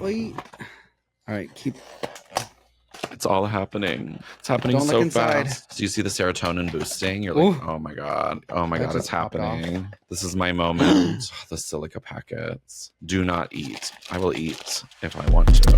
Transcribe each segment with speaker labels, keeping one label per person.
Speaker 1: Wait. All right, keep.
Speaker 2: It's all happening. It's happening
Speaker 1: Don't
Speaker 2: so
Speaker 1: look inside.
Speaker 2: fast. So you see the serotonin boosting. You're like, oh my God. Oh my
Speaker 1: That
Speaker 2: God, it's
Speaker 1: just popped off.
Speaker 2: happening. This is my moment. The silica packets. Do not eat. I will eat if I want to.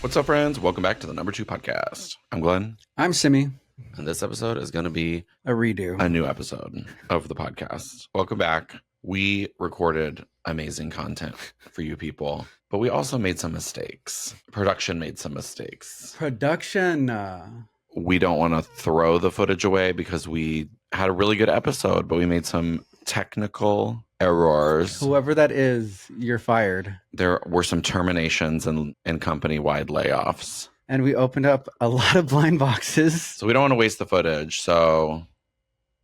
Speaker 2: What's up, friends? Welcome back to the #2 podcast. I'm Glenn.
Speaker 1: I'm Simi.
Speaker 2: And this episode is going to be
Speaker 1: A redo.
Speaker 2: a new episode of the podcast. Welcome back. We recorded amazing content for you people, but we also made some mistakes. Production made some mistakes.
Speaker 1: Production.
Speaker 2: We don't want to throw the footage away because we had a really good episode, but we made some technical errors.
Speaker 1: Whoever that is, you're fired.
Speaker 2: There were some terminations and company-wide layoffs.
Speaker 1: And we opened up a lot of blind boxes.
Speaker 2: So we don't want to waste the footage. So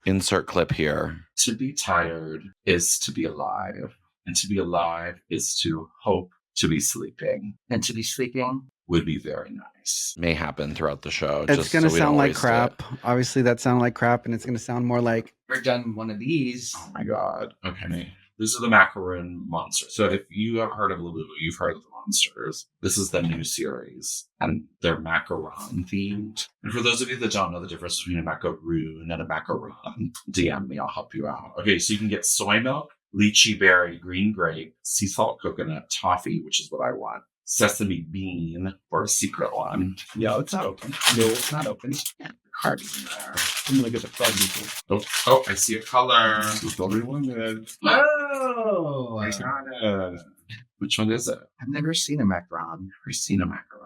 Speaker 2: insert clip here. To be tired is to be alive. And to be alive is to hope to be sleeping. And to be sleeping would be very nice. May happen throughout the show.
Speaker 1: It's going to sound like crap. Obviously, that sounded like crap, and it's going to sound more like we're done one of these.
Speaker 2: Oh my God. Okay. These are the macaroon monsters. So if you have heard of Labubu, you've heard of the monsters. This is the new series, and they're macaron themed. And for those of you that don't know the difference between a macaroon and a macaron, DM me, I'll help you out. Okay, so you can get soy milk, lychee berry, green grape, sea salt coconut, toffee, which is what I want, sesame bean, or a secret one. No, it's not open. No, it's not open. Cards in there. I'm gonna get the fuzzy. Oh, I see a color. Just only one minute.
Speaker 3: Oh,
Speaker 2: I got it. Which one is it?
Speaker 3: I've never seen a macaron.
Speaker 2: Never seen a macaron.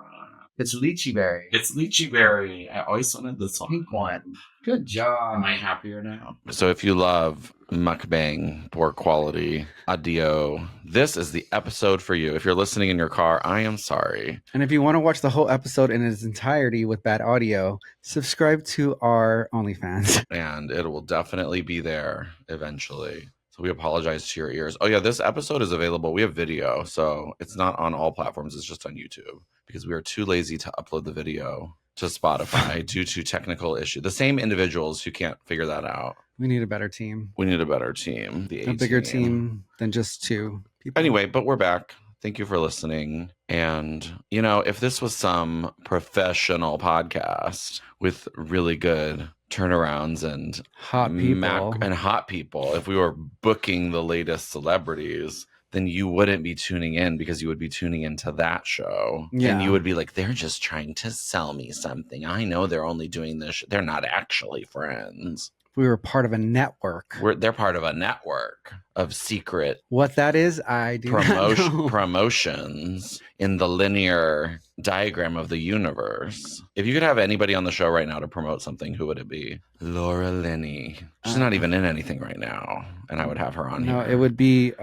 Speaker 3: It's lychee berry.
Speaker 2: It's lychee berry. I always wanted this one.
Speaker 3: Pink one. Good job.
Speaker 2: Am I happier now? So if you love mukbang, poor quality, audio, this is the episode for you. If you're listening in your car, I am sorry.
Speaker 1: And if you want to watch the whole episode in its entirety with bad audio, subscribe to our OnlyFans.
Speaker 2: And it will definitely be there eventually. So we apologize to your ears. Oh yeah, this episode is available. We have video, so it's not on all platforms. It's just on YouTube because we are too lazy to upload the video to Spotify due to technical issue. The same individuals who can't figure that out.
Speaker 1: We need a better team.
Speaker 2: We need a better team.
Speaker 1: A bigger team than just two people.
Speaker 2: Anyway, but we're back. Thank you for listening. And, you know, if this was some professional podcast with really good turnarounds and
Speaker 1: hot people,
Speaker 2: if we were booking the latest celebrities, then you wouldn't be tuning in because you would be tuning into that show.
Speaker 1: Yeah.
Speaker 2: And you would be like, they're just trying to sell me something. I know they're only doing this. They're not actually friends.
Speaker 1: We were part of a network.
Speaker 2: They're part of a network of secret.
Speaker 1: What that is, I do not know.
Speaker 2: Promotions in the linear diagram of the universe. If you could have anybody on the show right now to promote something, who would it be? Laura Linney. She's not even in anything right now, and I would have her on here.
Speaker 1: No, it would be...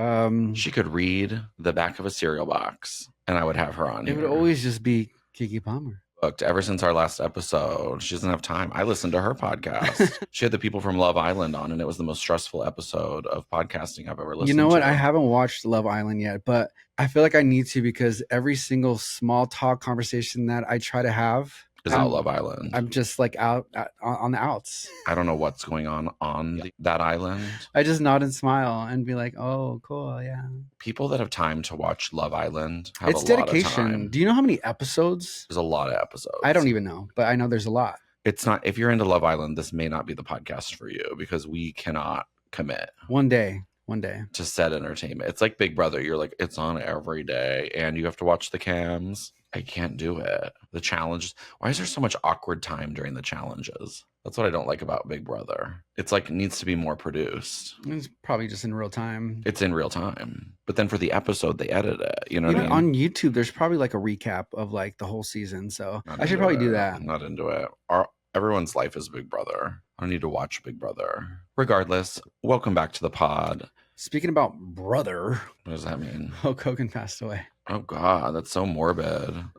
Speaker 2: she could read the back of a cereal box, and I would have her on here.
Speaker 1: It would always just be Keke Palmer.
Speaker 2: Booked ever since our last episode. She doesn't have time. I listened to her podcast. She had the people from Love Island on, and it was the most stressful episode of podcasting I've ever listened to.
Speaker 1: You know what? I haven't watched Love Island yet, but I feel like I need to because every single small talk conversation that I try to have
Speaker 2: is out Love Island.
Speaker 1: I'm just like out on the outs.
Speaker 2: I don't know what's going on that island.
Speaker 1: I just nod and smile and be like, oh, cool, yeah.
Speaker 2: People that have time to watch Love Island have
Speaker 1: it's
Speaker 2: a
Speaker 1: dedication.
Speaker 2: Lot of time.
Speaker 1: Do you know how many episodes?
Speaker 2: There's a lot of episodes.
Speaker 1: I don't even know, but I know there's a lot.
Speaker 2: It's not, if you're into Love Island, this may not be the podcast for you because we cannot commit.
Speaker 1: One day.
Speaker 2: To set entertainment. It's like Big Brother. You're like, it's on every day and you have to watch the cams. I can't do it. The challenge. Why is there so much awkward time during the challenges? That's what I don't like about Big Brother. It's like it needs to be more produced.
Speaker 1: It's probably just in real time.
Speaker 2: It's in real time. But then for the episode, they edit it. You know what I mean?
Speaker 1: On YouTube, there's probably like a recap of like the whole season. So I should probably do that.
Speaker 2: I'm not into it. Everyone's life is Big Brother. I don't need to watch Big Brother. Regardless, welcome back to the pod.
Speaker 1: Speaking about brother.
Speaker 2: What does that mean?
Speaker 1: Hulk Hogan passed away.
Speaker 2: Oh, God, that's so morbid.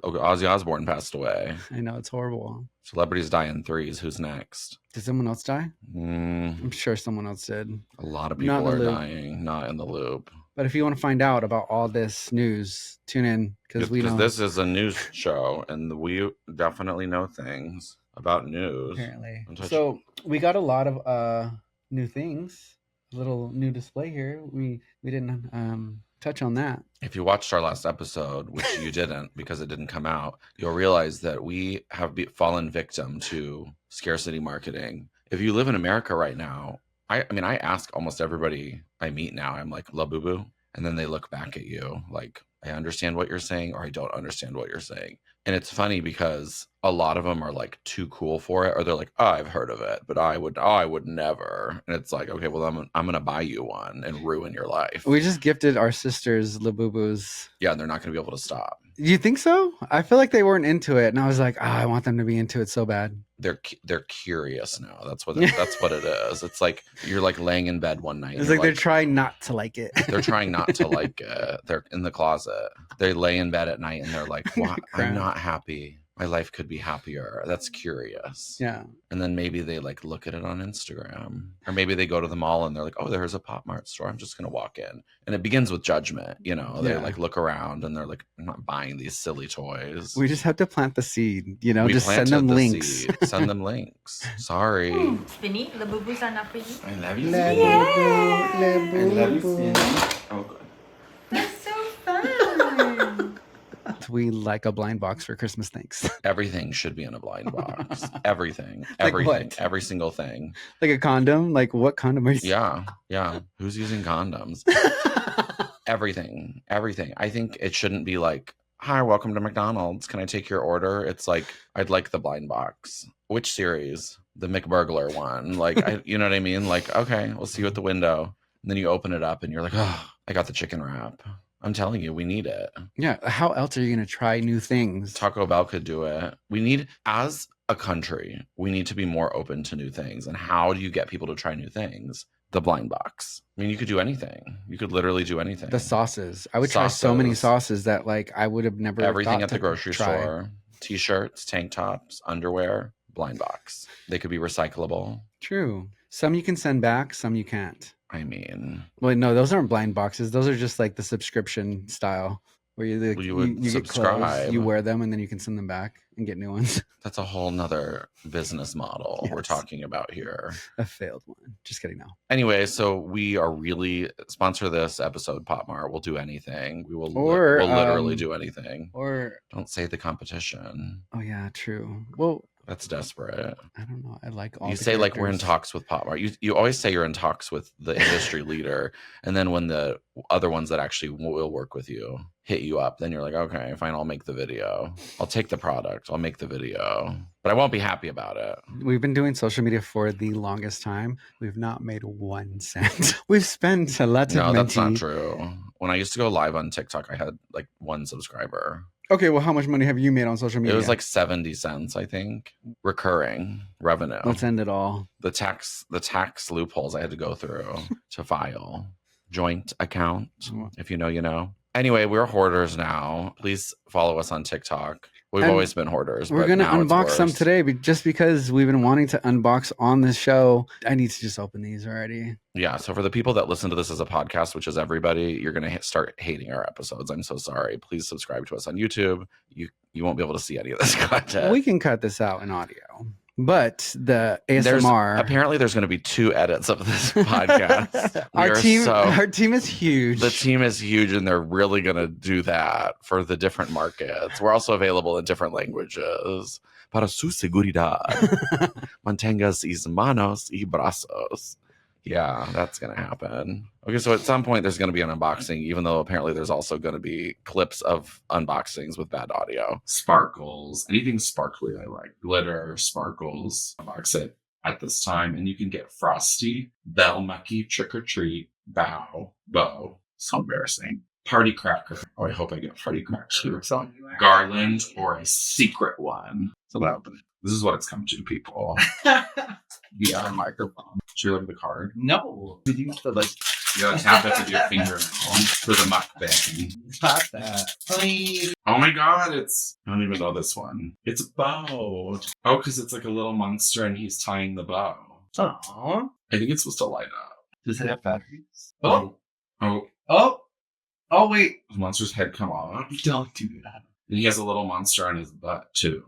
Speaker 2: Oh, Ozzy Osbourne passed away.
Speaker 1: I know, it's horrible.
Speaker 2: Celebrities die in threes. Who's next?
Speaker 1: Did someone else die? I'm sure someone else did.
Speaker 2: A lot of people are dying, not in the loop.
Speaker 1: But if you want to find out about all this news, tune in because
Speaker 2: this is a news show and we definitely know things about news.
Speaker 1: Apparently. So we got a lot of new things. A little new display here. We didn't touch on that.
Speaker 2: If you watched our last episode, which you didn't because it didn't come out, you'll realize that we have fallen victim to scarcity marketing. If you live in America right now, I mean, I ask almost everybody I meet now, I'm like, Labubu. And then they look back at you like, I understand what you're saying, or I don't understand what you're saying. And it's funny because a lot of them are like too cool for it, or they're like, oh, I've heard of it, but I would never. And it's like, okay, well, I'm going to buy you one and ruin your life.
Speaker 1: We just gifted our sisters Labubus.
Speaker 2: Yeah, and they're not going to be able to stop.
Speaker 1: You think so? I feel like they weren't into it, and I was like, I want them to be into it so bad.
Speaker 2: They're curious now. That's what it is. It's like you're like laying in bed one night.
Speaker 1: It's like they're trying not to like it.
Speaker 2: They're trying not to like it. They're in the closet. They lay in bed at night and they're like, well, I'm not happy. My life could be happier. That's curious.
Speaker 1: Yeah.
Speaker 2: And then maybe they like look at it on Instagram, or maybe they go to the mall and they're like, oh, there's a Pop Mart store. I'm just going to walk in. And it begins with judgment. You know, they like look around and they're like, I'm not buying these silly toys.
Speaker 1: We just have to plant the seed, you know,
Speaker 2: We
Speaker 1: just send them links.
Speaker 2: seed. Send them links. Sorry.
Speaker 4: Finny, Labubu's are not for you.
Speaker 2: I love you.
Speaker 1: Labubu,
Speaker 2: I love you, Finny. Oh, good.
Speaker 4: That's so fun.
Speaker 1: We like a blind box for Christmas, thanks.
Speaker 2: Everything should be in a blind box. Everything.
Speaker 1: Like
Speaker 2: Everything.
Speaker 1: what?
Speaker 2: Every single thing.
Speaker 1: Like a condom? Like what condom are you?
Speaker 2: Yeah. Yeah. Who's using condoms? Everything. Everything. I think it shouldn't be like, hi, welcome to McDonald's. Can I take your order? It's like, I'd like the blind box. Which series? The McBurglar one. Like, you know what I mean? Like, okay, we'll see you at the window. And then you open it up and you're like, oh, I got the chicken wrap. I'm telling you, we need it.
Speaker 1: Yeah. How else are you going to try new things?
Speaker 2: Taco Bell could do it. We need, as a country, we need to be more open to new things. And how do you get people to try new things? The blind box. I mean, you could do anything. You could literally do anything.
Speaker 1: The sauces. I would try so many sauces that like I would have never
Speaker 2: everything
Speaker 1: thought
Speaker 2: at the
Speaker 1: to
Speaker 2: grocery
Speaker 1: try.
Speaker 2: store. T-shirts, tank tops, underwear, blind box. They could be recyclable.
Speaker 1: True. Some you can send back, some you can't.
Speaker 2: I mean,
Speaker 1: Well, no, those aren't blind boxes. Those are just like the subscription style where you
Speaker 2: would
Speaker 1: get
Speaker 2: subscribe.
Speaker 1: clothes, you wear them, and then you can send them back and get new ones.
Speaker 2: that's a whole nother business model we're
Speaker 1: Yes.
Speaker 2: talking about here.
Speaker 1: A failed one. Just kidding. No.
Speaker 2: Anyway, so we are really sponsor this episode, Pop Mart. We'll do anything. We will
Speaker 1: Or,
Speaker 2: we'll literally do anything.
Speaker 1: Or
Speaker 2: Don't say the competition.
Speaker 1: oh yeah, true. Well,
Speaker 2: That's desperate.
Speaker 1: I don't know. I like all.
Speaker 2: You
Speaker 1: the
Speaker 2: say like we're in
Speaker 1: characters.
Speaker 2: talks with Pop Mart. You always say you're in talks with the industry leader, and then when the other ones that actually will work with you hit you up, then you're like, okay, fine, I'll make the video. I'll take the product. I'll make the video, but I won't be happy about it.
Speaker 1: We've been doing social media for the longest time. We've not made 1 cent. We've spent a lot of
Speaker 2: No, that's not
Speaker 1: money.
Speaker 2: true. When I used to go live on TikTok, I had like 1 subscriber.
Speaker 1: Okay, well, how much money have you made on social media?
Speaker 2: It was like 70 cents, I think, recurring revenue.
Speaker 1: Let's end it all.
Speaker 2: The tax loopholes I had to go through to file. Joint account, if you know, you know. Anyway, we're hoarders now. Please follow us on TikTok. We've
Speaker 1: And
Speaker 2: always been hoarders.
Speaker 1: We're
Speaker 2: but
Speaker 1: going to
Speaker 2: now it's
Speaker 1: unbox some
Speaker 2: worse.
Speaker 1: today just because we've been wanting to unbox on this show. I need to just open these already.
Speaker 2: Yeah. So for the people that listen to this as a podcast, which is everybody, you're going to start hating our episodes. I'm so sorry. Please subscribe to us on YouTube. You won't be able to see any of this content.
Speaker 1: We can cut this out in audio. But the ASMR.
Speaker 2: Apparently, there's going to be 2 edits of this podcast.
Speaker 1: Our team is huge.
Speaker 2: The team is huge, and they're really going to do that for the different markets. We're also available in different languages. Para su seguridad, mantenga sus manos y brazos. Yeah, that's going to happen. Okay, so at some point there's going to be an unboxing, even though apparently there's also going to be clips of unboxings with bad audio. Sparkles, anything sparkly I like. Glitter, sparkles. Unbox it at this time, and you can get Frosty, Bell Mucky, Trick or Treat, Bow, Bow. So embarrassing. Party Cracker. Oh, I hope I get Party Cracker. Garland, or a secret one. So that open it. This is what it's come to, people. Yeah, microphone. Should you look at the card?
Speaker 3: No. Did you have to like
Speaker 2: You gotta tap it with your finger for the mukbang.
Speaker 3: stop that? Please.
Speaker 2: Oh my god, I don't even know this one. It's a bow. Oh, because it's like a little monster and he's tying the bow.
Speaker 3: Aww.
Speaker 2: I think it's supposed to light up.
Speaker 3: Does it have batteries?
Speaker 2: Oh,
Speaker 3: Oh, wait.
Speaker 2: the monster's head come off.
Speaker 3: Don't do that.
Speaker 2: And he has a little monster on his butt, too.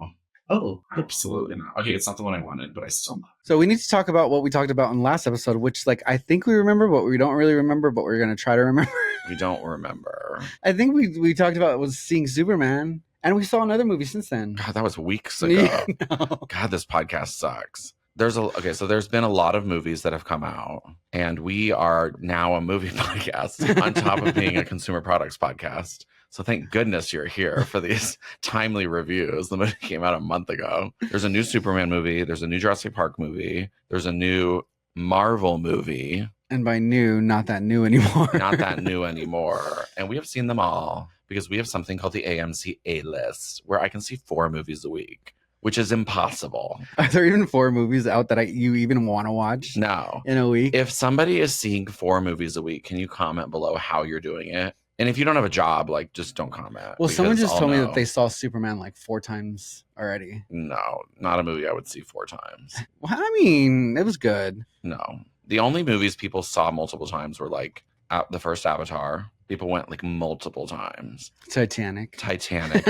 Speaker 3: Oh,
Speaker 2: Absolutely not. Okay, it's not the one I wanted, but I still love
Speaker 1: So we need to talk about what we talked about in the last episode, which like I think we remember, but we don't really remember, but we're gonna try to remember.
Speaker 2: it. We don't remember.
Speaker 1: I think we talked about was seeing Superman, and we saw another movie since then.
Speaker 2: God, that was weeks ago.
Speaker 1: Yeah, no.
Speaker 2: God, this podcast sucks. So there's been a lot of movies that have come out, and we are now a movie podcast on top of being a consumer products podcast. So thank goodness you're here for these timely reviews. The movie came out a month ago. There's a new Superman movie. There's a new Jurassic Park movie. There's a new Marvel movie.
Speaker 1: And by new, not that new anymore.
Speaker 2: Not that new anymore. And we have seen them all because we have something called the AMC A-list where I can see 4 movies a week, which is impossible.
Speaker 1: Are there even 4 movies out that you even want to watch
Speaker 2: No.
Speaker 1: in a week?
Speaker 2: If somebody is seeing 4 movies a week, can you comment below how you're doing it? And if you don't have a job, like, just don't comment.
Speaker 1: Well, someone
Speaker 2: because
Speaker 1: just
Speaker 2: I'll
Speaker 1: told me
Speaker 2: know.
Speaker 1: that they saw Superman like 4 times already.
Speaker 2: No, not a movie I would see 4 times.
Speaker 1: Well, I mean, it was good.
Speaker 2: No. The only movies people saw multiple times were like the first Avatar. People went like multiple times.
Speaker 1: Titanic.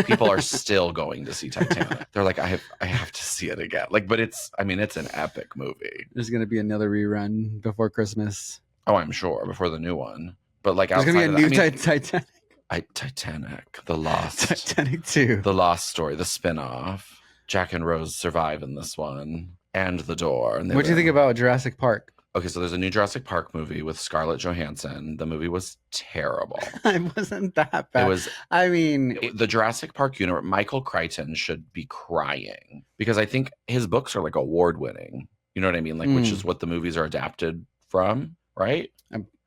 Speaker 2: People are still going to see Titanic. They're like, I have to see it again. Like, but it's an epic movie.
Speaker 1: There's gonna be another rerun before Christmas.
Speaker 2: Oh, I'm sure, before the new one. But like
Speaker 1: There's
Speaker 2: outside
Speaker 1: gonna be a
Speaker 2: of
Speaker 1: new
Speaker 2: that,
Speaker 1: Titanic.
Speaker 2: Titanic, the lost,
Speaker 1: Titanic 2.
Speaker 2: the lost story, the spin-off. Jack and Rose survive in this one, and The Door. And
Speaker 1: What do you think about Jurassic Park?
Speaker 2: Okay, so there's a new Jurassic Park movie with Scarlett Johansson. The movie was terrible.
Speaker 1: It wasn't that bad.
Speaker 2: It was
Speaker 1: I mean,
Speaker 2: the Jurassic Park universe. Michael Crichton should be crying because I think his books are like award-winning. You know what I mean? Like, which is what the movies are adapted from, right?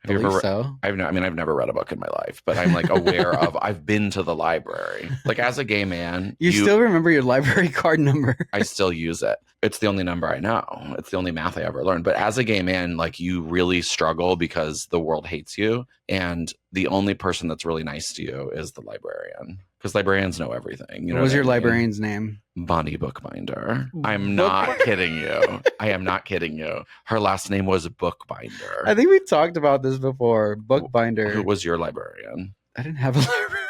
Speaker 1: I believe so.
Speaker 2: I've never read a book in my life, but I'm like aware of. I've been to the library. Like as a gay man,
Speaker 1: You still remember your library card number?
Speaker 2: I still use it. It's the only number I know. It's the only math I ever learned. But as a gay man, like you really struggle because the world hates you, and the only person that's really nice to you is the librarian. Because librarians know everything. You know
Speaker 1: What was your
Speaker 2: I mean?
Speaker 1: librarian's name?
Speaker 2: Bonnie Bookbinder. I'm not kidding you. I am not kidding you. Her last name was Bookbinder.
Speaker 1: I think we talked about this before. Bookbinder.
Speaker 2: Who was your librarian?
Speaker 1: I didn't have a library.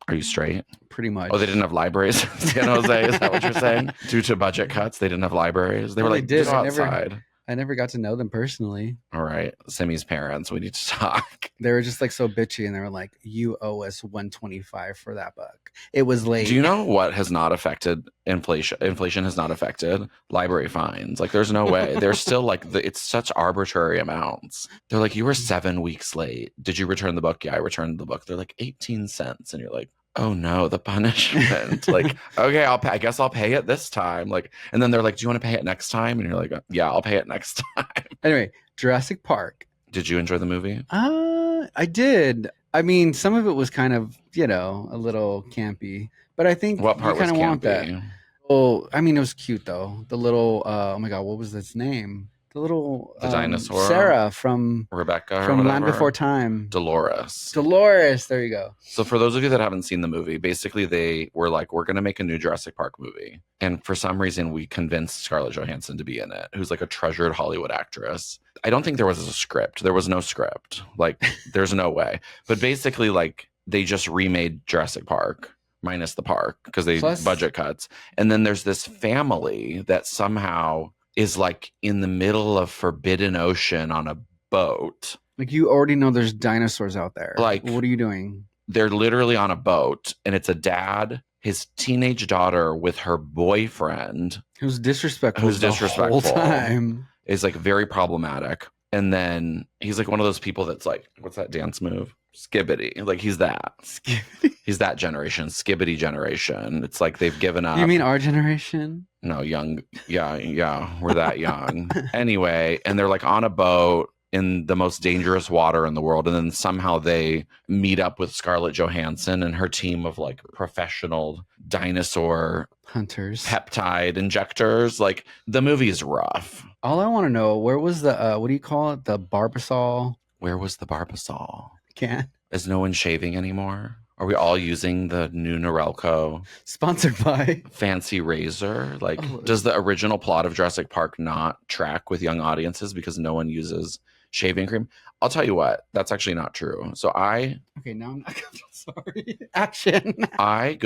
Speaker 2: Are you straight?
Speaker 1: Pretty much.
Speaker 2: Oh, they didn't have libraries in San Jose? Is that what you're saying? Due to budget cuts, they didn't have libraries? They were
Speaker 1: Well,
Speaker 2: like,
Speaker 1: they did.
Speaker 2: just outside.
Speaker 1: I never got to know them personally.
Speaker 2: All right. Simi's parents, we need to talk.
Speaker 1: They were just like so bitchy, and they were like, "You owe us $125 for that book. It was late."
Speaker 2: Do you know what has not affected inflation? Inflation has not affected library fines. Like, there's no way. They're still like, it's such arbitrary amounts. They're like, you were 7 weeks late. Did you return the book? Yeah, I returned the book. They're like 18 cents. And you're like, oh no, the punishment. Like, okay, I guess I'll pay it this time. Like, and then they're like, do you want to pay it next time? And you're like, yeah, I'll pay it next time.
Speaker 1: Anyway, Jurassic Park.
Speaker 2: Did you enjoy the movie?
Speaker 1: I did. I mean, some of it was kind of, a little campy, but I think
Speaker 2: What part
Speaker 1: you
Speaker 2: was
Speaker 1: kind of want that.
Speaker 2: campy?
Speaker 1: Well, I mean, it was cute though. The little, oh my God, what was its name? The little
Speaker 2: The dinosaur?
Speaker 1: Sarah from
Speaker 2: Rebecca or
Speaker 1: Land
Speaker 2: whatever?
Speaker 1: Before Time.
Speaker 2: Dolores.
Speaker 1: Dolores. There you go.
Speaker 2: So for those of you that haven't seen the movie, basically they were like, we're going to make a new Jurassic Park movie. And for some reason, we convinced Scarlett Johansson to be in it, who's like a treasured Hollywood actress. I don't think there was a script. There was no script. Like, there's no way. But basically, like, they just remade Jurassic Park, minus the park, because they budget cuts. And then there's this family that somehow is like in the middle of Forbidden Ocean on a boat.
Speaker 1: Like, you already know there's dinosaurs out there.
Speaker 2: Like,
Speaker 1: what are you doing?
Speaker 2: They're literally on a boat, and it's a dad, his teenage daughter with her boyfriend.
Speaker 1: Who's disrespectful.
Speaker 2: Who's disrespectful.
Speaker 1: The whole time.
Speaker 2: Is like very problematic. And then he's like one of those people that's like, what's that dance move? Skibbity. Like, he's that.
Speaker 1: Skibbity.
Speaker 2: He's that generation. Skibbity generation. It's like they've given up.
Speaker 1: You mean our generation?
Speaker 2: No, young. Yeah. We're that young. Anyway, and they're like on a boat in the most dangerous water in the world. And then somehow they meet up with Scarlett Johansson and her team of like professional dinosaur
Speaker 1: hunters,
Speaker 2: peptide injectors. Like, the movie's rough.
Speaker 1: All I want to know, where was the, what do you call it? The Barbasol?
Speaker 2: Where was the Barbasol?
Speaker 1: Can't.
Speaker 2: Is no one shaving anymore? Are we all using the new Norelco
Speaker 1: sponsored by
Speaker 2: fancy razor? Like, does the original plot of Jurassic Park not track with young audiences because no one uses shaving cream. I'll tell you what, that's actually not true. So
Speaker 1: Okay, now I'm not sorry. Action.
Speaker 2: I've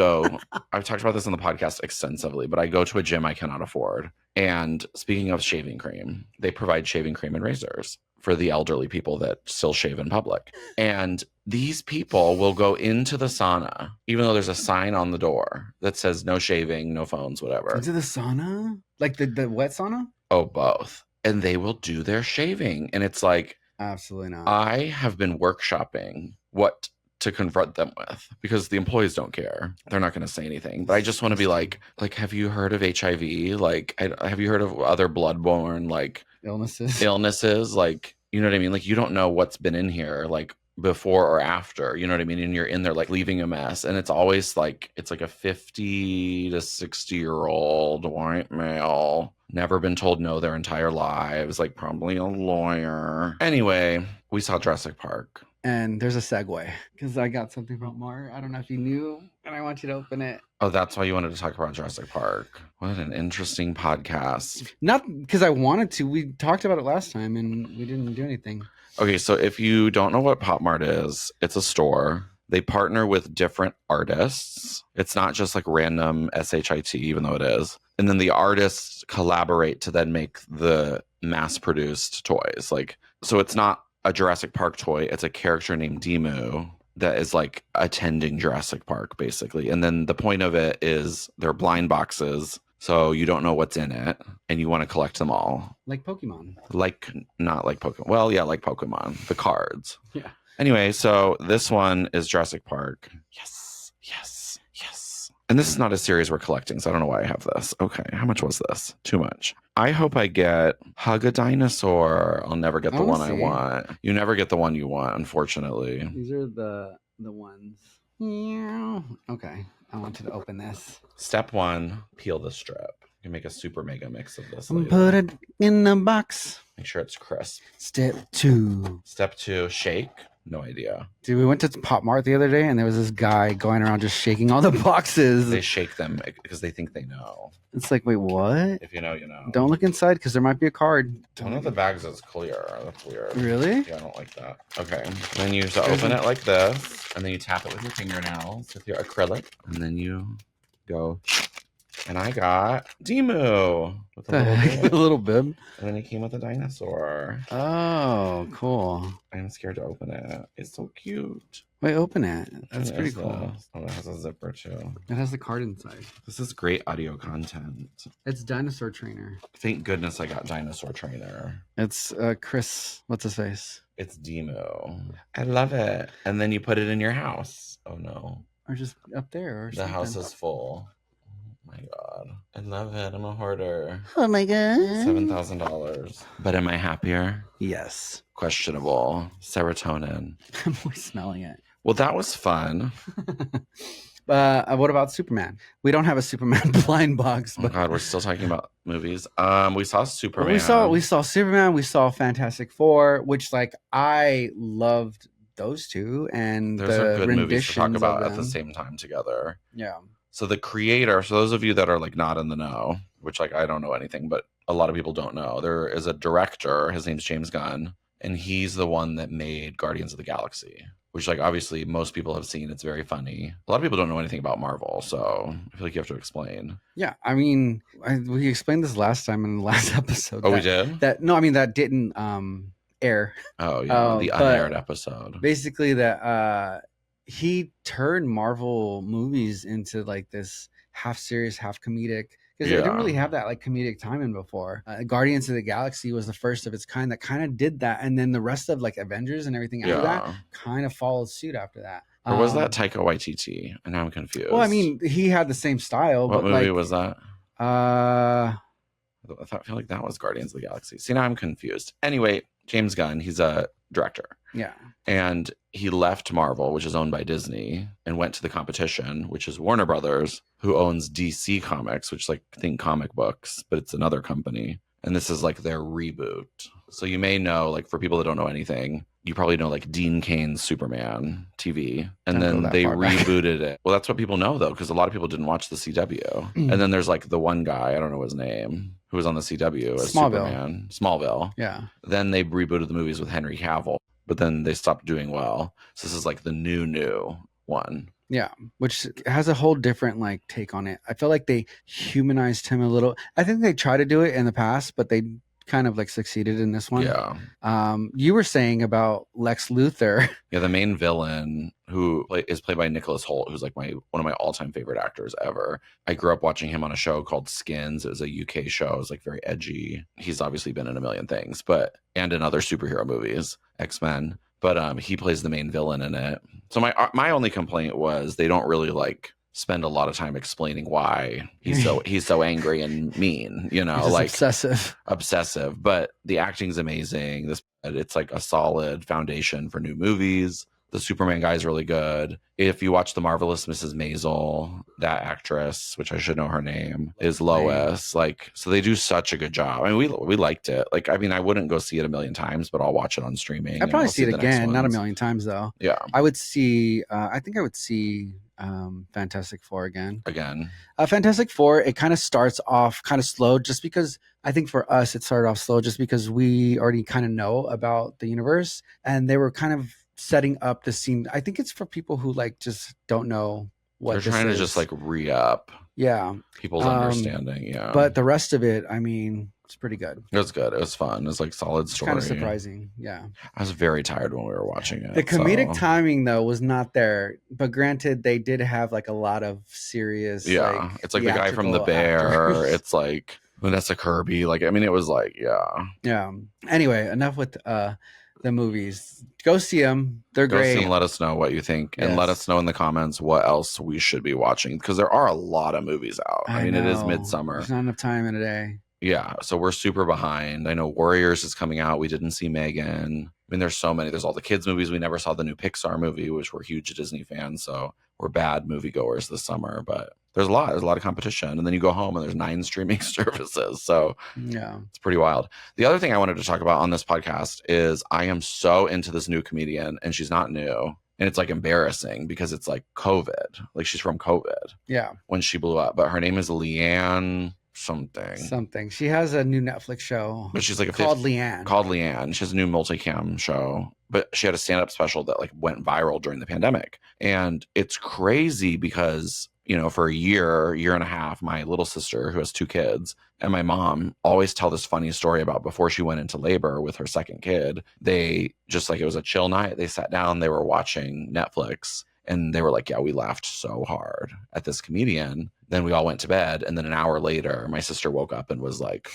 Speaker 2: talked about this on the podcast extensively, but I go to a gym I cannot afford. And speaking of shaving cream, they provide shaving cream and razors for the elderly people that still shave in public. And these people will go into the sauna, even though there's a sign on the door that says no shaving, no phones, whatever.
Speaker 1: Into the sauna? Like the wet sauna?
Speaker 2: Oh, both. And they will do their shaving. And it's like,
Speaker 1: absolutely not.
Speaker 2: I have been workshopping what to confront them with because the employees don't care. They're not going to say anything. But I just want to be like, have you heard of HIV? Like, have you heard of other bloodborne like illnesses? Like, you know what I mean? Like, you don't know what's been in here, like before or after, you know what I mean? And you're in there like leaving a mess. And it's always like, it's like a 50 to 60-year-old white male, never been told no their entire lives, like probably a lawyer. Anyway, we saw Jurassic Park.
Speaker 1: And there's a segue because I got something from Mar. I don't know if you knew, and I want you to open it.
Speaker 2: Oh, that's why you wanted to talk about Jurassic Park. What an interesting podcast.
Speaker 1: Not because I wanted to. We talked about it last time, and we didn't do anything.
Speaker 2: Okay, so if you don't know what Pop Mart is, it's a store. They partner with different artists. It's not just like random SHIT, even though it is. And then the artists collaborate to then make the mass-produced toys. Like, so it's not a Jurassic Park toy. It's a character named Demu that is like attending Jurassic Park, basically. And then the point of it is they're blind boxes, so you don't know what's in it, and you want to collect them all.
Speaker 1: Like Pokemon.
Speaker 2: Not like Pokemon. Well, yeah, like Pokemon. The cards.
Speaker 1: Yeah.
Speaker 2: Anyway, so this one is Jurassic Park. Yes, yes, yes. And this is not a series we're collecting, so I don't know why I have this. Okay, how much was this? Too much. I hope I get Hug a Dinosaur. I'll never get the one I want. You never get the one you want, unfortunately.
Speaker 1: These are the ones. Yeah. Okay, I wanted to open this.
Speaker 2: Step 1, peel the strip. You can make a super mega mix of this.
Speaker 1: Put it in the box.
Speaker 2: Make sure it's crisp.
Speaker 1: Step 2.
Speaker 2: Step 2, shake. No idea.
Speaker 1: Dude, we went to Pop Mart the other day, and there was this guy going around just shaking all the boxes.
Speaker 2: They shake them because they think they know.
Speaker 1: It's like, wait, what?
Speaker 2: If you know, you know.
Speaker 1: Don't look inside because there might be a card.
Speaker 2: One of the bags is clear. That's weird.
Speaker 1: Really?
Speaker 2: Yeah, I don't like that. Okay. Then you just open it like this, and then you tap it with your fingernails, with your acrylic, and then you go. And I got Demu with
Speaker 1: A little bib.
Speaker 2: And then he came with a dinosaur.
Speaker 1: Oh, cool.
Speaker 2: I'm scared to open it. It's so cute.
Speaker 1: Wait, open it. That's pretty cool.
Speaker 2: Oh, it has a zipper too.
Speaker 1: It has the card inside.
Speaker 2: This is great audio content.
Speaker 1: It's Dinosaur Trainer.
Speaker 2: Thank goodness I got Dinosaur Trainer.
Speaker 1: It's Chris. What's his face?
Speaker 2: It's Demu. I love it. And then you put it in your house. Oh no.
Speaker 1: Or just up there. Or
Speaker 2: the
Speaker 1: something.
Speaker 2: house is full. Oh my god. I love it. I'm a hoarder.
Speaker 1: Oh my god.
Speaker 2: $7,000. But am I happier?
Speaker 1: Yes.
Speaker 2: Questionable. Serotonin.
Speaker 1: I'm always smelling it.
Speaker 2: Well, that was fun.
Speaker 1: What about Superman? We don't have a Superman blind box.
Speaker 2: Oh
Speaker 1: But
Speaker 2: god, we're still talking about movies. We saw Superman.
Speaker 1: We saw Superman. We saw Fantastic4, which like I loved those two, and
Speaker 2: those
Speaker 1: the
Speaker 2: are good movies to talk
Speaker 1: renditions
Speaker 2: about
Speaker 1: of
Speaker 2: at the
Speaker 1: them.
Speaker 2: same time together.
Speaker 1: Yeah.
Speaker 2: So the creator, so those of you that are like not in the know, which like I don't know anything, but a lot of people don't know, there is a director, his name's James Gunn, and he's the one that made Guardians of the Galaxy, which like obviously most people have seen. It's very funny. A lot of people don't know anything about Marvel, so I feel like you have to explain.
Speaker 1: Yeah, I mean, we explained this last time in the last episode.
Speaker 2: Oh, we did?
Speaker 1: That didn't air.
Speaker 2: Oh, yeah, the unaired episode.
Speaker 1: Basically, that he turned Marvel movies into like this half serious, half comedic. Because they didn't really have that like comedic timing before. Guardians of the Galaxy was the first of its kind that kind of did that, and then the rest of like Avengers and everything after that kind of followed suit after that.
Speaker 2: Or was that Taika Waititi? And now I'm confused.
Speaker 1: Well, I mean, he had the same style.
Speaker 2: What
Speaker 1: but
Speaker 2: movie
Speaker 1: like,
Speaker 2: was that? I feel like that was Guardians of the Galaxy. See, now I'm confused. Anyway, James Gunn, he's a director.
Speaker 1: Yeah.
Speaker 2: And he left Marvel, which is owned by Disney, and went to the competition, which is Warner Brothers, who owns DC Comics, which like think comic books, but it's another company. And this is like their reboot. So you may know, like for people that don't know anything, you probably know like Dean Cain's Superman TV, and
Speaker 1: Don't go
Speaker 2: then
Speaker 1: that
Speaker 2: they
Speaker 1: far back.
Speaker 2: rebooted it. Well, that's what people know though, because a lot of people didn't watch the CW. And then there's like the one guy, I don't know his name, who was on the CW as Superman, Smallville.
Speaker 1: Yeah.
Speaker 2: Then they rebooted the movies with Henry Cavill, but then they stopped doing well. So this is like the new one.
Speaker 1: Yeah, which has a whole different like take on it. I feel like they humanized him a little. I think they tried to do it in the past, but they kind of like succeeded in this one.
Speaker 2: Yeah.
Speaker 1: You were saying about Lex Luthor.
Speaker 2: Yeah, the main villain who is played by Nicholas Hoult, who's like one of my all-time favorite actors ever. I grew up watching him on a show called Skins. It was a UK show. It was like very edgy. He's obviously been in a million things, and in other superhero movies, X-Men. But he plays the main villain in it. So my only complaint was they don't really like spend a lot of time explaining why he's so angry and mean, you know, like obsessive. But the acting's amazing. It's like a solid foundation for new movies. The Superman guy is really good. If you watch The Marvelous Mrs. Maisel, that actress, which I should know her name, is Lois. Like, so they do such a good job. I mean, we liked it. Like, I mean, I wouldn't go see it a million times, but I'll watch it on streaming.
Speaker 1: I'd probably see it again, not a million times though.
Speaker 2: Yeah,
Speaker 1: I would see. I think I would see Fantastic Four again. Fantastic Four. It kind of starts off kind of slow, just because I think for us it started off slow, just because we already kind of know about the universe, and they were kind of setting up the scene. I think it's for people who like just don't know what
Speaker 2: they're trying to just like re-up people's understanding. Yeah,
Speaker 1: but the rest of it, I mean, it's pretty good.
Speaker 2: It was good. It was fun. It was like solid story.
Speaker 1: Kind of surprising. Yeah,
Speaker 2: I was very tired when we were watching it.
Speaker 1: The comedic timing though was not there, but granted they did have like a lot of serious like,
Speaker 2: it's like the guy from The Bear. It's like Vanessa Kirby. Like, I mean, it was like
Speaker 1: yeah. Anyway, enough with the movies. Go see them. They're great.
Speaker 2: Go see and let us know what you think, and let us know in the comments what else we should be watching, because there are a lot of movies out. I mean, it is midsummer.
Speaker 1: There's not enough time in a day.
Speaker 2: Yeah, so we're super behind. I know Warriors is coming out. We didn't see Megan. I mean, there's so many. There's all the kids movies. We never saw the new Pixar movie, which we're huge Disney fans, so we're bad moviegoers this summer. But there's a lot of competition, and then you go home and there's 9 streaming services. So
Speaker 1: yeah,
Speaker 2: it's pretty wild. The other thing I wanted to talk about on this podcast is I am so into this new comedian, and she's not new. And it's like embarrassing because it's like COVID. Like, she's from COVID.
Speaker 1: Yeah.
Speaker 2: When she blew up. But her name is Leanne something.
Speaker 1: She has a new Netflix show.
Speaker 2: But she's like
Speaker 1: called Leanne.
Speaker 2: She has a new multicam show. But she had a stand-up special that like went viral during the pandemic. And it's crazy because, you know, for a year and a half, my little sister, who has 2 kids, and my mom always tell this funny story about before she went into labor with her second kid. They just like, it was a chill night. They sat down, they were watching Netflix, and they were like, yeah, we laughed so hard at this comedian. Then we all went to bed. And then an hour later, my sister woke up and was like,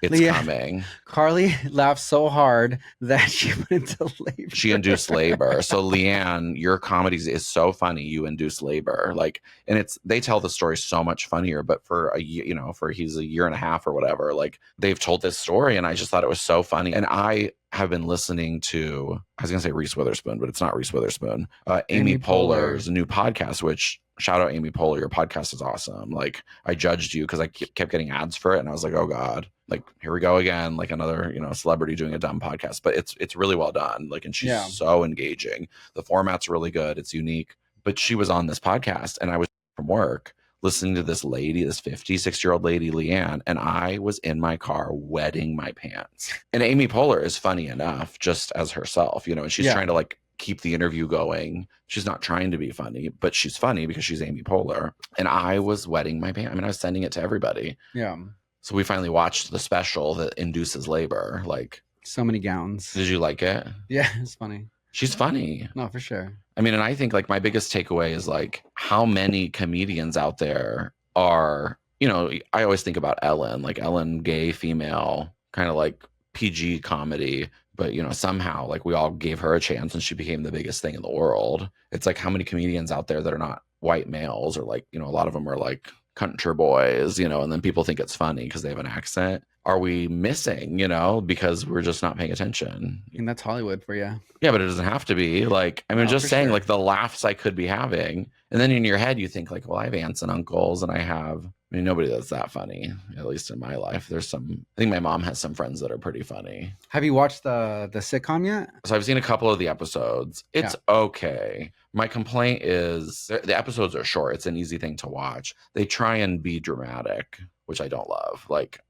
Speaker 2: it's coming.
Speaker 1: Carly laughed so hard that she went into labor.
Speaker 2: She induced labor. So Leanne, your comedy is so funny. You induce labor. Like, and they tell the story so much funnier, but for a year, you know, he's a year and a half or whatever, like they've told this story, and I just thought it was so funny. And I have been listening to, I was going to say Reese Witherspoon, but it's not Reese Witherspoon. Amy Poehler's new podcast, which, shout out Amy Poehler, your podcast is awesome. Like, I judged you because I kept getting ads for it, and I was like, oh God, like here we go again, like another, you know, celebrity doing a dumb podcast. But it's really well done. Like, and she's so engaging. The format's really good. It's unique. But she was on this podcast, and I was from work listening to this lady, this 56-year-old lady, Leanne, and I was in my car wetting my pants. And Amy Poehler is funny enough just as herself, you know, and she's trying to like keep the interview going. She's not trying to be funny, but she's funny because she's Amy Poehler. And I was wetting my pants. I mean, I was sending it to everybody.
Speaker 1: Yeah.
Speaker 2: So we finally watched the special that induces labor. Like,
Speaker 1: so many gowns.
Speaker 2: Did you like it?
Speaker 1: Yeah, it's funny.
Speaker 2: She's funny.
Speaker 1: No, for sure.
Speaker 2: I mean, and I think like my biggest takeaway is like how many comedians out there are, you know, I always think about Ellen, like Ellen, gay, female, kind of like PG comedy. But, you know, somehow like we all gave her a chance and she became the biggest thing in the world. It's like how many comedians out there that are not white males, or like, you know, a lot of them are like country boys, you know, and then people think it's funny because they have an accent. Are we missing, you know, because we're just not paying attention?
Speaker 1: And that's Hollywood for you.
Speaker 2: Yeah, but it doesn't have to be. Like, I mean, just saying, like, the laughs I could be having. And then in your head, you think, like, well, I have aunts and uncles, and I have
Speaker 5: I mean, nobody that's that funny, at least in my life. There's some, I think my mom has some friends that are pretty funny.
Speaker 1: Have you watched the sitcom yet?
Speaker 5: So I've seen a couple of the episodes. It's okay. My complaint is the episodes are short. It's an easy thing to watch. They try and be dramatic, which I don't love. Like,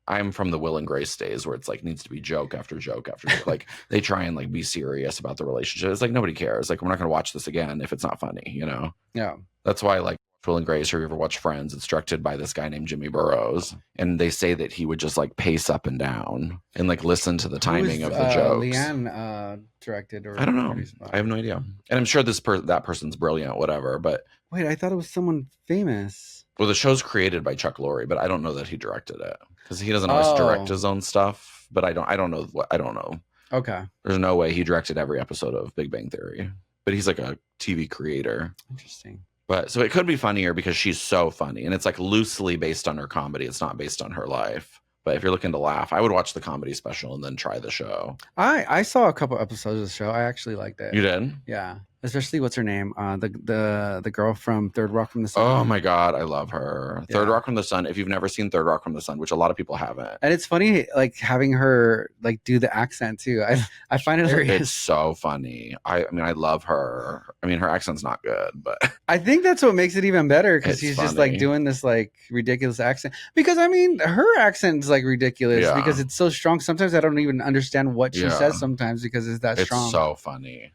Speaker 5: I'm from the Will and Grace days where it's like needs to be joke after joke after joke. Like they try and like be serious about the relationship. It's like nobody cares. Like we're not going to watch this again if it's not funny, you know?
Speaker 1: Yeah.
Speaker 5: That's why like Will and Grace, or you ever watch Friends, it's directed by this guy named Jimmy Burrows. And they say that he would just like pace up and down and like listen to the timing of the jokes.
Speaker 1: Leanne directed or
Speaker 5: I don't know. I have no idea. And I'm sure that person's brilliant, whatever. But
Speaker 1: wait, I thought it was someone famous.
Speaker 5: Well, the show's created by Chuck Lorre, but I don't know that he directed it because he doesn't always direct his own stuff. But I don't know.
Speaker 1: Okay.
Speaker 5: There's no way he directed every episode of Big Bang Theory, but he's like a TV creator.
Speaker 1: Interesting.
Speaker 5: But so it could be funnier because she's so funny, and it's like loosely based on her comedy. It's not based on her life. But if you're looking to laugh, I would watch the comedy special and then try the show.
Speaker 1: I saw a couple episodes of the show. I actually liked it.
Speaker 5: You did?
Speaker 1: Yeah. Especially what's her name? The girl from Third Rock from the Sun.
Speaker 5: Oh my God, I love her.
Speaker 1: Yeah.
Speaker 5: Third Rock from the Sun. If you've never seen Third Rock from the Sun, which a lot of people haven't.
Speaker 1: And it's funny like having her like do the accent too. I find it hilarious.
Speaker 5: It's so funny. I mean, I love her. I mean, her accent's not good, but
Speaker 1: I think that's what makes it even better because
Speaker 5: It's
Speaker 1: she's just
Speaker 5: funny.
Speaker 1: like doing this like ridiculous accent. Because I mean, her accent is like ridiculous
Speaker 5: Yeah.
Speaker 1: because it's so strong. Sometimes I don't even understand what she
Speaker 5: Yeah.
Speaker 1: says sometimes because it's that
Speaker 5: it's
Speaker 1: strong.
Speaker 5: so funny.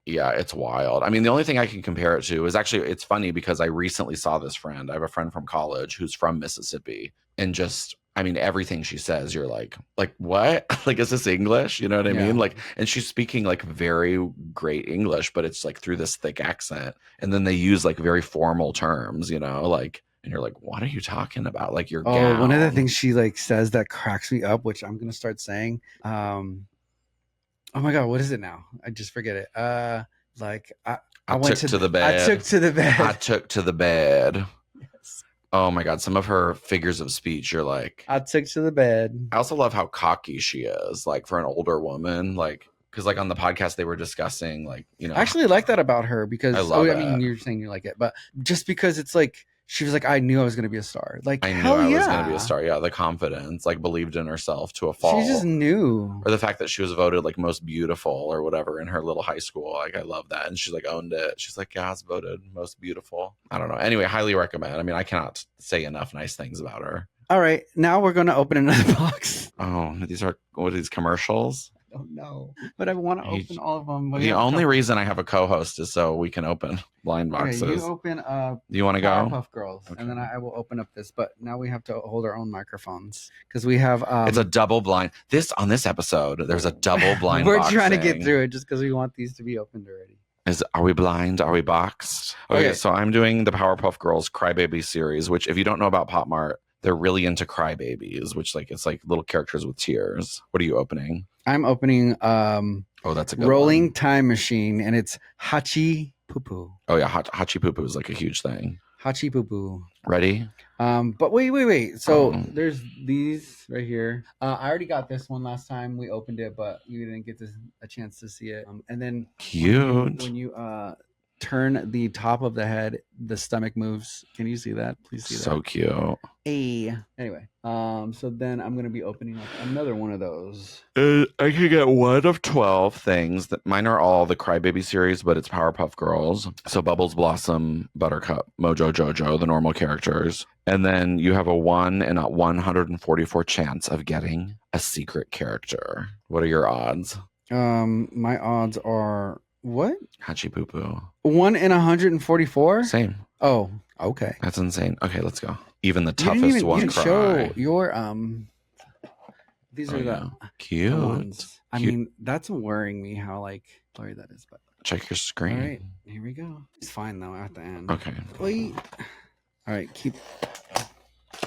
Speaker 5: Yeah, it's wild. I mean, the only thing I can compare it to is actually, it's funny because I recently saw this friend. I have a friend from college who's from Mississippi, and just, I mean, everything she says, you're like what? Like, is this English? You know what I
Speaker 1: Yeah.
Speaker 5: mean? Like, and she's speaking like very great English, but it's like through this thick accent. And then they use like very formal terms, you know, like, and you're like, what are you talking about? Like your gown.
Speaker 1: One of the things she like says that cracks me up, which I'm gonna start saying. Oh my God, what is it now? I just forget it. Like I went
Speaker 5: took to the bed.
Speaker 1: I took to the bed.
Speaker 5: I took to the bed.
Speaker 1: Yes.
Speaker 5: Oh my God, some of her figures of speech, you're like,
Speaker 1: I took to the bed.
Speaker 5: I also love how cocky she is, like for an older woman, like because like on the podcast they were discussing like, you know,
Speaker 1: I actually like that about her because
Speaker 5: I love
Speaker 1: I mean
Speaker 5: it.
Speaker 1: you're saying you like it, but just because it's like she was like, I knew I was gonna be a star. Like
Speaker 5: I knew
Speaker 1: hell
Speaker 5: I
Speaker 1: yeah.
Speaker 5: was going to be a star. Yeah, the confidence, like believed in herself to a fault.
Speaker 1: She just knew.
Speaker 5: Or the fact that she was voted like most beautiful or whatever in her little high school. Like I love that. And she's like owned it. She's like, yeah, I was voted most beautiful. I don't know. Anyway, highly recommend. I mean, I cannot say enough nice things about her.
Speaker 1: All right, now we're gonna open another box.
Speaker 5: Oh, what are these commercials?
Speaker 1: Oh no. But I want to
Speaker 5: You-
Speaker 1: open all of them. but we
Speaker 5: The
Speaker 1: have a
Speaker 5: only
Speaker 1: couple.
Speaker 5: reason I have a co-host is so we can open blind
Speaker 1: Okay,
Speaker 5: boxes.
Speaker 1: you open
Speaker 5: Do you want to go?
Speaker 1: Powerpuff Girls, and then I will open up this. But now we have to hold our own microphones because we have.
Speaker 5: It's a double blind. On this episode, there's a double blind.
Speaker 1: We're trying to get
Speaker 5: boxing.
Speaker 1: through it just because we want these to be opened already.
Speaker 5: Are we blind? Are we boxed? Okay, so I'm doing the Powerpuff Girls Crybaby series, which if you don't know about Pop Mart, they're really into crybabies, which like it's like little characters with tears. What are you opening?
Speaker 1: I'm opening
Speaker 5: Oh, that's a good
Speaker 1: Rolling
Speaker 5: one.
Speaker 1: Time Machine, and it's Hachi Poo Poo.
Speaker 5: Oh yeah, Hachi Poo Poo is like a huge thing.
Speaker 1: Hachi Poo Poo.
Speaker 5: Ready?
Speaker 1: But wait. So
Speaker 5: Oh.
Speaker 1: there's these right here. I already got this one last time we opened it, but we didn't get a chance to see it. And then
Speaker 5: Cute.
Speaker 1: when you turn the top of the head, the stomach moves. Can you see that? Please see that.
Speaker 5: So cute.
Speaker 1: Anyway, so then I'm gonna be opening up another one of those.
Speaker 5: I could get one of 12 things. That mine are all the Crybaby series, but it's Powerpuff Girls. So Bubbles, Blossom, Buttercup, Mojo, Jojo, the normal characters. And then you have a 1 in a 144 chance of getting a secret character. What are your odds?
Speaker 1: My odds are what?
Speaker 5: Hachi Poo Poo.
Speaker 1: 1 in 144.
Speaker 5: Same.
Speaker 1: Oh, okay.
Speaker 5: That's insane. Okay, let's go. Even the
Speaker 1: You didn't
Speaker 5: toughest
Speaker 1: even
Speaker 5: one
Speaker 1: show
Speaker 5: cry.
Speaker 1: your These
Speaker 5: Oh,
Speaker 1: are
Speaker 5: yeah.
Speaker 1: the
Speaker 5: Cute.
Speaker 1: ones. I
Speaker 5: Cute.
Speaker 1: mean, that's worrying me how like blurry that is. But
Speaker 5: Check your
Speaker 1: all
Speaker 5: screen.
Speaker 1: right, here we go. It's fine though at the end.
Speaker 5: Okay.
Speaker 1: Wait. All right, keep.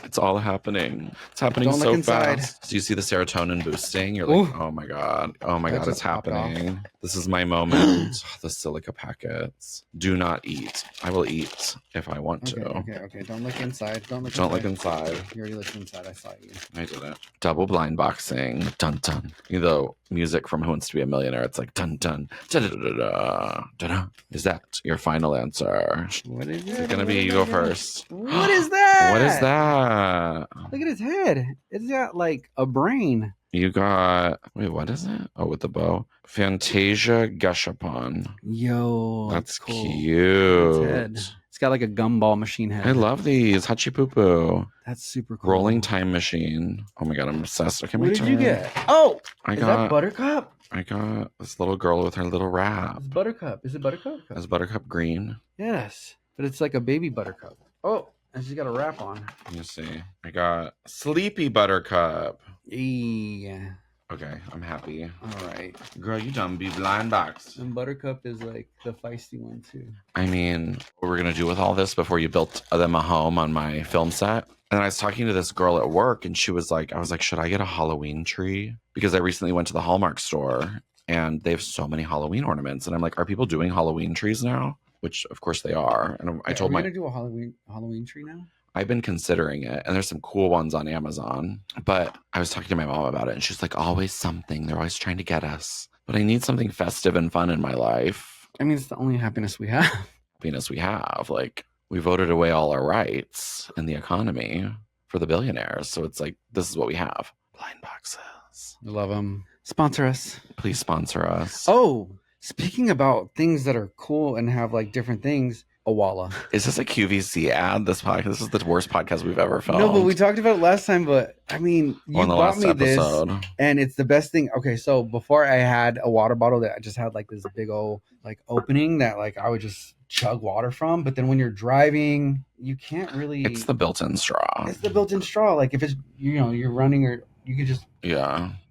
Speaker 5: It's all happening. It's happening
Speaker 1: Don't look
Speaker 5: so
Speaker 1: inside.
Speaker 5: fast. Do you see the serotonin boosting? You're like,
Speaker 1: Ooh.
Speaker 5: oh my God. Oh my
Speaker 1: That
Speaker 5: God, it's
Speaker 1: just popped off.
Speaker 5: happening. This is my moment. The silica packets. Do not eat. I will eat if I want to.
Speaker 1: Okay. Don't look inside. Don't look
Speaker 5: inside.
Speaker 1: You already looked inside. I saw you.
Speaker 5: I did it. Double blind boxing. Dun dun. You know, music from Who Wants to Be a Millionaire. It's like dun dun. Da da da da da. Is that your final answer?
Speaker 1: What is
Speaker 5: Is
Speaker 1: it?
Speaker 5: it gonna be you go first?
Speaker 1: What is that? that?
Speaker 5: What is that?
Speaker 1: Look at his head. It's got like a brain.
Speaker 5: You got, wait, what is it? Oh, with the bow. Fantasia Gashapon.
Speaker 1: Yo,
Speaker 5: That's
Speaker 1: cool.
Speaker 5: cute.
Speaker 1: Head. It's got like a gumball machine head.
Speaker 5: I love these. Hachi Poo Poo.
Speaker 1: That's super cool.
Speaker 5: Rolling time machine. Oh my god, I'm obsessed. Okay,
Speaker 1: What did you get? Oh, is that Buttercup?
Speaker 5: I got this little girl with her little wrap.
Speaker 1: It's Buttercup. Is it Buttercup?
Speaker 5: Is Buttercup green?
Speaker 1: Yes, but it's like a baby Buttercup. Oh, and she's got a wrap on.
Speaker 5: Let me see. I got Sleepy Buttercup.
Speaker 1: Yeah.
Speaker 5: Okay, I'm happy.
Speaker 1: All right.
Speaker 5: Girl, you done be blind box.
Speaker 1: And Buttercup is like the feisty one too.
Speaker 5: I mean, what we're gonna do with all this before you built them a home on my film set? And I was talking to this girl at work, and she was like, I was like, should I get a Halloween tree? Because I recently went to the Hallmark store, and they have so many Halloween ornaments. And I'm like, are people doing Halloween trees now? Which, of course, they are. And I told
Speaker 1: my, gonna do a Halloween tree now.
Speaker 5: I've been considering it, and there's some cool ones on Amazon. But I was talking to my mom about it, and she's like, always something. They're always trying to get us. But I need something festive and fun in my life.
Speaker 1: I mean, it's the only happiness we have.
Speaker 5: Happiness we have. Like, we voted away all our rights in the economy for the billionaires. So it's like, this is what we have. Blind boxes.
Speaker 1: I love them. Sponsor us.
Speaker 5: Please sponsor us.
Speaker 1: Oh, speaking about things that are cool and have like different things, Awala.
Speaker 5: Is this a QVC ad? This podcast? This is the worst podcast we've ever filmed.
Speaker 1: No, but we talked about it last time. But I mean, you bought me
Speaker 5: episode.
Speaker 1: This, and it's the best thing. Okay, so before I had a water bottle that I just had like this big old like opening that like I would just chug water from. But then when you're driving, you can't really.
Speaker 5: It's the built-in straw.
Speaker 1: It's the built-in straw. Like if it's you're running or you could just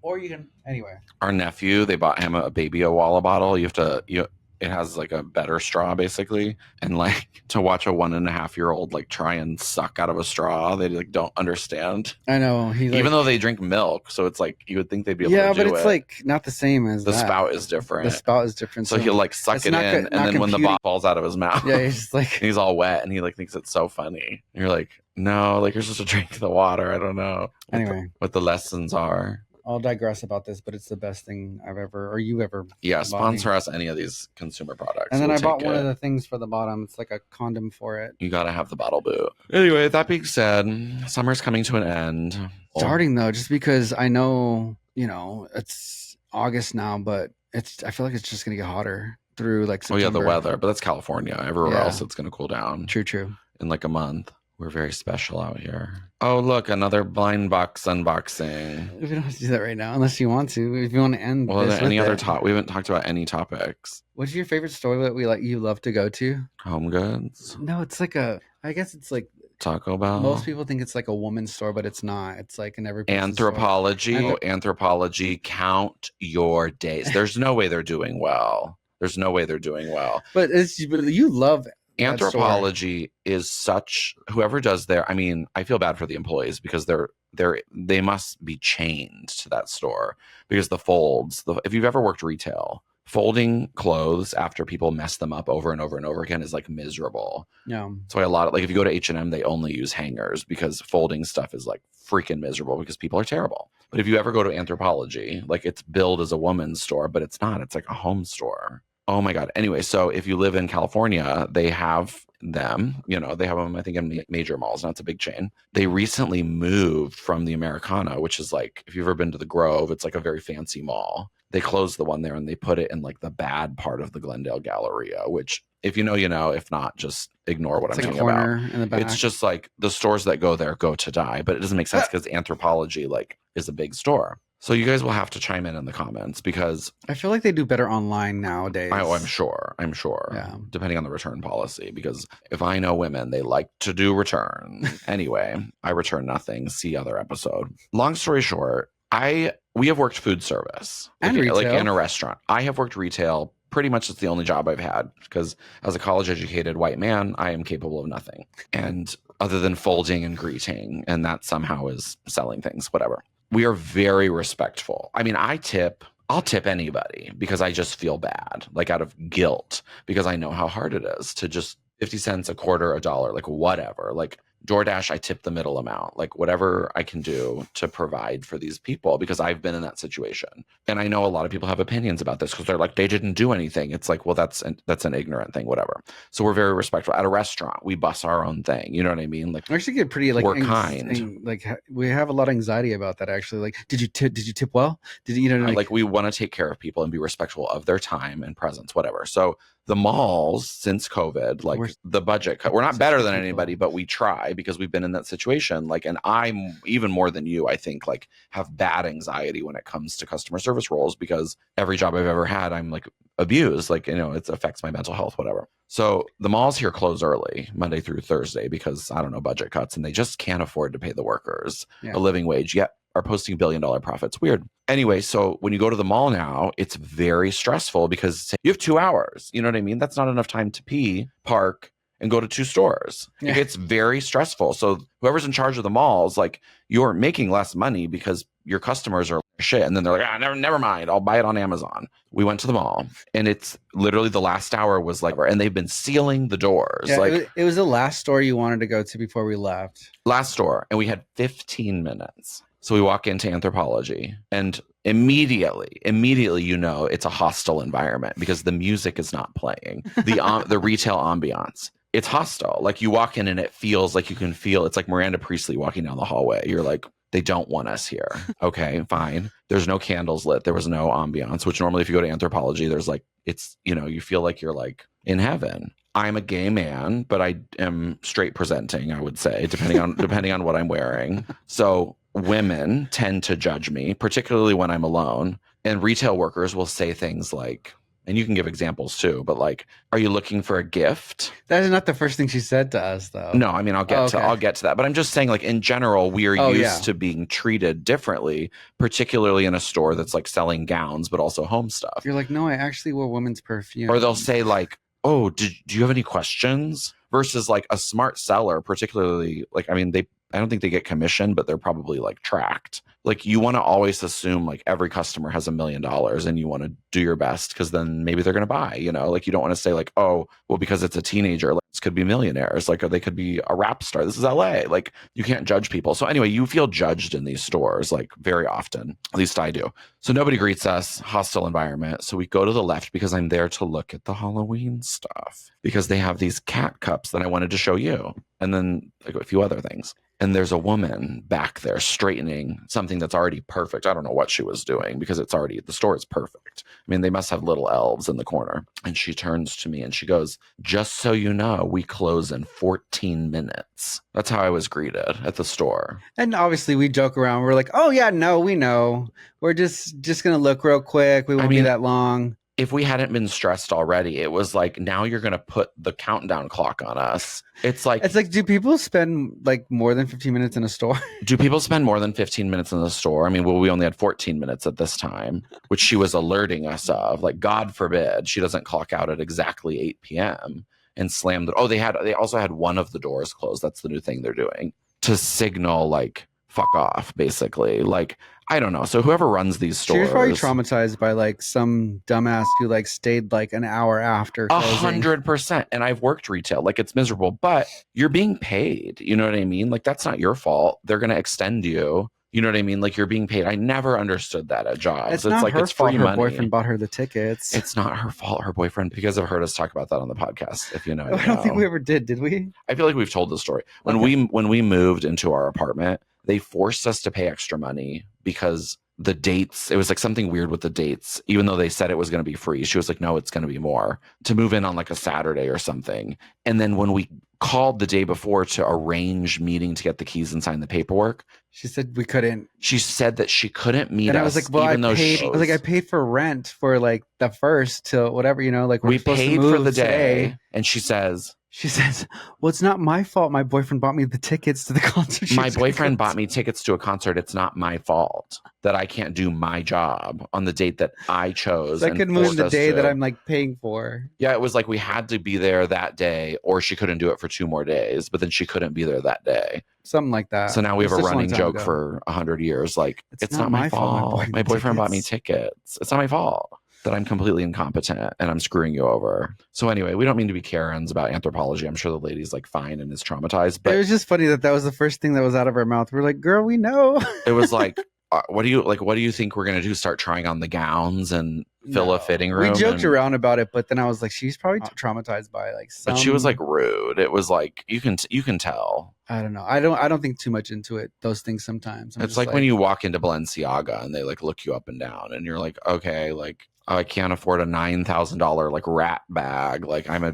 Speaker 1: or you can anyway.
Speaker 5: Our nephew, they bought him a baby Awala bottle. It has like a better straw basically, and like to watch a 1.5-year-old like try and suck out of a straw, they like don't understand.
Speaker 1: I know
Speaker 5: even though they drink milk, so it's like you would think they'd be able to do it.
Speaker 1: Yeah, but it's like not the same as
Speaker 5: the spout is different.
Speaker 1: The spout is different,
Speaker 5: so he'll like suck it in, and then when the bottle falls out of his mouth,
Speaker 1: yeah, he's just like
Speaker 5: he's all wet, and he like thinks it's so funny. And you're like, no, like you're supposed to drink the water. I don't know.
Speaker 1: Anyway,
Speaker 5: what the lessons are.
Speaker 1: I'll digress about this, but it's the best thing I've ever, or you ever.
Speaker 5: Yeah, sponsor us any of these consumer products.
Speaker 1: And then I bought one of the things for the bottom. It's like a condom for it.
Speaker 5: You gotta have the bottle boot. Anyway, that being said, summer's coming to an end.
Speaker 1: Starting though, just because I know, it's August now, but I feel like it's just gonna get hotter through like September.
Speaker 5: Oh yeah, the weather, but that's California. Everywhere else, it's gonna cool down.
Speaker 1: True.
Speaker 5: In like a month. We're very special out here. Oh, look, another blind box unboxing.
Speaker 1: We don't have to do that right now, unless you want to. If you want to end.
Speaker 5: Well, are there any other we haven't talked about any topics.
Speaker 1: What's your favorite store that you love to go to?
Speaker 5: Home Goods.
Speaker 1: No, it's like I guess it's like
Speaker 5: Taco Bell.
Speaker 1: Most people think it's like a woman's store, but it's not. It's like in every
Speaker 5: Anthropology. Anthropology. Count your days. There's no way they're doing well. But
Speaker 1: you love.
Speaker 5: Anthropology is such whoever does I feel bad for the employees because they must be chained to that store because the folds, if you've ever worked retail, folding clothes after people mess them up over and over and over again is like miserable.
Speaker 1: Yeah.
Speaker 5: That's why if you go to H&M, they only use hangers because folding stuff is like freaking miserable because people are terrible. But if you ever go to Anthropology, like it's billed as a woman's store, but it's not. It's like a home store. Oh my God. Anyway, so if you live in California, they have them, they have them, I think, in major malls. Now it's a big chain. They recently moved from the Americana, which is like, if you've ever been to the Grove, it's like a very fancy mall. They closed the one there and they put it in like the bad part of the Glendale Galleria, which if you know, if not, just ignore what I'm talking about.
Speaker 1: In the back.
Speaker 5: It's just like the stores that go there go to die, but it doesn't make sense because Anthropology like is a big store. So you guys will have to chime in the comments because
Speaker 1: I feel like they do better online nowadays.
Speaker 5: I'm sure.
Speaker 1: Yeah.
Speaker 5: Depending on the return policy, because if I know women, they like to do return. Anyway, I return nothing. See other episode. Long story short, we have worked food service
Speaker 1: and retail.
Speaker 5: Like in a restaurant. I have worked retail. Pretty much it's the only job I've had because as a college educated white man, I am capable of nothing. And other than folding and greeting, and that somehow is selling things, whatever. We are very respectful. I mean, I'll tip anybody because I just feel bad, like out of guilt, because I know how hard it is to just 50 cents, a quarter, $1, like whatever. Like DoorDash, I tip the middle amount, like whatever I can do to provide for these people, because I've been in that situation. And I know a lot of people have opinions about this because they're like, they didn't do anything. It's like, well, that's an ignorant thing, whatever. So we're very respectful. At a restaurant, we bus our own thing. You know what I mean? Like,
Speaker 1: I actually get pretty like
Speaker 5: we're kind.
Speaker 1: like we have a lot of anxiety about that actually. Like, did you tip well? Did you know
Speaker 5: like we want to take care of people and be respectful of their time and presence, whatever. So the malls, since COVID, like the budget cut, we're not better than anybody, but we try because we've been in that situation. Like, and I'm even more than you, I think, like have bad anxiety when it comes to customer service roles, because every job I've ever had, I'm like abused, like, you know, it affects my mental health, whatever. So the malls here close early Monday through Thursday because, I don't know, budget cuts, and they just can't afford to pay the workers a living wage yet are posting billion-dollar profits. Weird. Anyway, so when you go to the mall now, it's very stressful because you have 2 hours. You know what I mean? That's not enough time to pee, park, and go to 2 stores. Like, it's very stressful. So whoever's in charge of the malls, like, you're making less money because your customers are shit. And then they're like, never mind. I'll buy it on Amazon. We went to the mall, and it's literally the last hour was like, and they've been sealing the doors.
Speaker 1: Yeah,
Speaker 5: like
Speaker 1: it was the last store you wanted to go to before we left.
Speaker 5: Last store. And we had 15 minutes. So we walk into Anthropologie, and immediately, you know, it's a hostile environment because the music is not playing. The retail ambiance, it's hostile. Like, you walk in and it feels like you can feel, it's like Miranda Priestley walking down the hallway. You're like, they don't want us here. Okay, fine. There's no candles lit. There was no ambiance, which normally if you go to Anthropologie, there's like, it's, you know, you feel like you're like in heaven. I'm a gay man, but I am straight presenting, I would say, depending on what I'm wearing. So women tend to judge me, particularly when I'm alone. And retail workers will say things like, and you can give examples too, but like, are you looking for a gift?
Speaker 1: That is not the first thing she said to us, though.
Speaker 5: No, I mean, I'll get to that. But I'm just saying, like, in general, we are used to being treated differently, particularly in a store that's like selling gowns, but also home stuff.
Speaker 1: You're like, no, I actually wore women's perfume.
Speaker 5: Or they'll say like, oh, do you have any questions? Versus like a smart seller, particularly, like, I mean, I don't think they get commission, but they're probably like tracked. Like, you want to always assume like every customer has $1 million and you want to do your best because then maybe they're going to buy, you know, like you don't want to say like, oh, well, because it's a teenager, like, this could be millionaires, like, or they could be a rap star. This is LA. Like, you can't judge people. So anyway, you feel judged in these stores, like very often, at least I do. So nobody greets us, hostile environment. So we go to the left because I'm there to look at the Halloween stuff because they have these cat cups that I wanted to show you. And then like a few other things. And there's a woman back there straightening something that's already perfect. I don't know what she was doing because the store is perfect. I mean, they must have little elves in the corner. And she turns to me and she goes, just so you know, we close in 14 minutes. That's how I was greeted at the store.
Speaker 1: And obviously we joke around. We're like, oh yeah, no, we know. We're just going to look real quick. We won't be that long.
Speaker 5: If we hadn't been stressed already, it was like, now you're going to put the countdown clock on us. It's like,
Speaker 1: do people spend like more than 15 minutes in a store?
Speaker 5: Do people spend more than 15 minutes in the store? I mean, well, we only had 14 minutes at this time, which she was alerting us of. Like, God forbid she doesn't clock out at exactly 8 p.m. and slam the, they also had one of the doors closed. That's the new thing they're doing to signal like, fuck off, basically. Like, I don't know. So whoever runs these stores,
Speaker 1: she was probably traumatized by like some dumbass who like stayed like an hour after.
Speaker 5: 100%. And I've worked retail. Like, it's miserable, but you're being paid. You know what I mean? Like, that's not your fault. They're going to extend you. You know what I mean? Like, you're being paid. I never understood that at jobs.
Speaker 1: It's not
Speaker 5: like,
Speaker 1: her
Speaker 5: it's
Speaker 1: fault
Speaker 5: free
Speaker 1: her
Speaker 5: money.
Speaker 1: boyfriend bought her the tickets.
Speaker 5: It's not her fault. Her boyfriend, because I've heard us talk about that on the podcast. If you know,
Speaker 1: I don't think we ever did we?
Speaker 5: I feel like we've told the story. When we moved into our apartment, they forced us to pay extra money because the dates, it was like something weird with the dates, even though they said it was going to be free. She was like, no, it's going to be more, to move in on like a Saturday or something. And then when we called the day before to arrange meeting to get the keys and sign the paperwork,
Speaker 1: she said we couldn't.
Speaker 5: She said that she couldn't meet us.
Speaker 1: And I was like, well, I paid for rent for like the first till whatever, you know, like
Speaker 5: we paid for the day. And she says,
Speaker 1: well, it's not my fault. My boyfriend bought me the tickets to the concert.
Speaker 5: My boyfriend bought me tickets to a concert. It's not my fault that I can't do my job on the date that I chose.
Speaker 1: I could move the day that I'm like paying for.
Speaker 5: Yeah, it was like we had to be there that day, or she couldn't do it for 2 more days, but then she couldn't be there that day.
Speaker 1: Something like that.
Speaker 5: So now we have a running joke for 100 years. Like, it's not my fault. My boyfriend bought me tickets. It's not my fault. that I'm completely incompetent and I'm screwing you over. So anyway, we don't mean to be Karens about anthropology. I'm sure the lady's like fine and is traumatized, but
Speaker 1: it was just funny that was the first thing that was out of our mouth. We're like, girl, we know.
Speaker 5: it was like, what do you think we're gonna do? Start trying on the gowns and fill a fitting room?
Speaker 1: We joked around about it, but then I was like, she's probably traumatized by like some.
Speaker 5: But she was like rude. It was like you can tell.
Speaker 1: I don't know. I don't think too much into it. Those things sometimes.
Speaker 5: It's like when you walk into Balenciaga and they like look you up and down, and you're like, okay, like I can't afford a $9,000 like rat bag. Like I'm